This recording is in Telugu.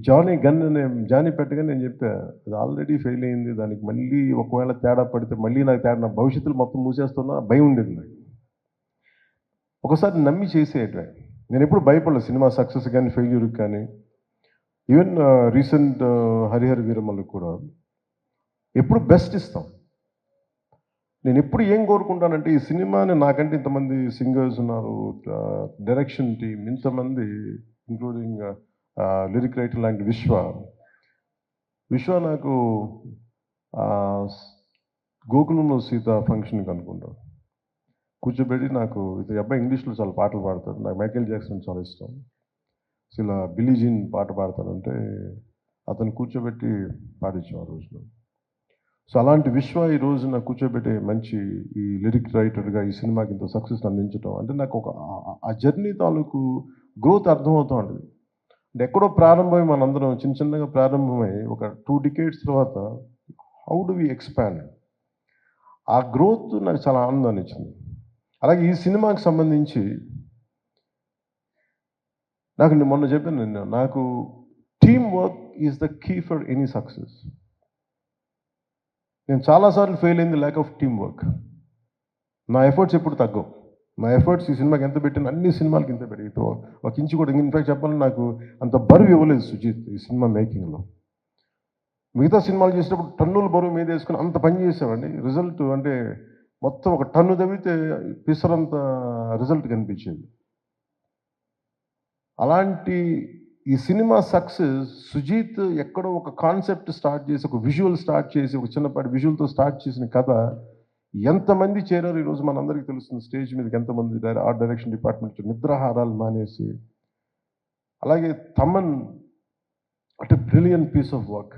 జానీ పెట్టగానే నేను చెప్పా, అది ఆల్రెడీ ఫెయిల్ అయింది. దానికి మళ్ళీ ఒకవేళ తేడా పడితే మళ్ళీ నాకు తేడా నా భవిష్యత్తులో మొత్తం మూసేస్తున్నా భయం ఉండేది నాకు. ఒకసారి నమ్మి చేసేయటమే. నేను ఎప్పుడు భయపడలేదు సినిమా సక్సెస్ కానీ, ఫెయిల్యూర్‌కి కానీ. ఈవెన్ రీసెంట్ 'హరిహర వీరమల్లు'కి కూడా ఎప్పుడు బెస్ట్ ఇస్తాం. నేను ఎప్పుడు ఏం కోరుకుంటానంటే ఈ సినిమాని నాకంటే ఇంతమంది సింగర్స్ ఉన్నారు, డైరెక్షన్ టీమ్ ఇంతమంది ఇంక్లూడింగ్ లిరిక్ రైటర్ లాంటి విశ్వ నాకు గోకులంలో సీత ఫంక్షన్కి అనుకుంటా కూర్చోబెట్టి నాకు ఇది అబ్బాయి ఇంగ్లీష్లో చాలా పాటలు పాడతాడు, నాకు మైకేల్ జాక్సన్ చాలా ఇష్టం, ఇలా బిల్లీ జీన్ పాట పాడతానంటే అతను కూర్చోబెట్టి పాడించాం ఆ రోజున. సో అలాంటి ఈ రోజు నాకు కూర్చోబెట్టే మంచి ఈ లిరిక్ రైటర్గా ఈ సినిమాకి ఇంత సక్సెస్ అందించడం అంటే నాకు ఒక ఆ జర్నీ తాలూకు గ్రోత్ అర్థమవుతూ ఉంటుంది. అంటే ఎక్కడో ప్రారంభమై మనందరం చిన్నగా ప్రారంభమై ఒక 2 decades తర్వాత హౌ డు వి ఎక్స్పాండ్, ఆ గ్రోత్ నాకు చాలా ఆనందాన్ని ఇచ్చింది. అలాగే ఈ సినిమాకి సంబంధించి నేను మొన్న చెప్పాను, నాకు team work is the key for any success. నేను చాలాసార్లు ఫెయిల్ అయింది ల్యాక్ ఆఫ్ టీమ్ వర్క్. నా ఎఫర్ట్స్ ఎప్పుడు తగ్గవు. నా ఎఫర్ట్స్ ఈ సినిమాకి ఎంత పెట్టిన అన్ని సినిమాలకి ఇంత పెట్టి ఒక ఇంచు కూడా, ఇన్ఫాక్ట్ చెప్పాలని నాకు అంత బరువు ఇవ్వలేదు సుజిత్ ఈ సినిమా మేకింగ్లో. మిగతా సినిమాలు చేసినప్పుడు టన్నుల బరువు మీద వేసుకుని అంత పని చేసామండి. రిజల్ట్ అంటే మొత్తం ఒక టన్ను తవ్వితే పిసరంత రిజల్ట్ కనిపించేది. అలాంటి ఈ సినిమా సక్సెస్ సుజీత్ ఎక్కడో ఒక కాన్సెప్ట్ స్టార్ట్ చేసి, ఒక విజువల్ స్టార్ట్ చేసి, ఒక చిన్నపాటి విజువల్తో స్టార్ట్ చేసిన కథ ఎంతమంది చేరారు ఈరోజు మనందరికీ తెలుస్తుంది. స్టేజ్ మీదకి ఎంతమంది ఆర్ట్ డైరెక్షన్ డిపార్ట్మెంట్ నిద్రాహారాలు మానేసి, అలాగే తమన్ అంటే బ్రిలియంట్ పీస్ ఆఫ్ వర్క్.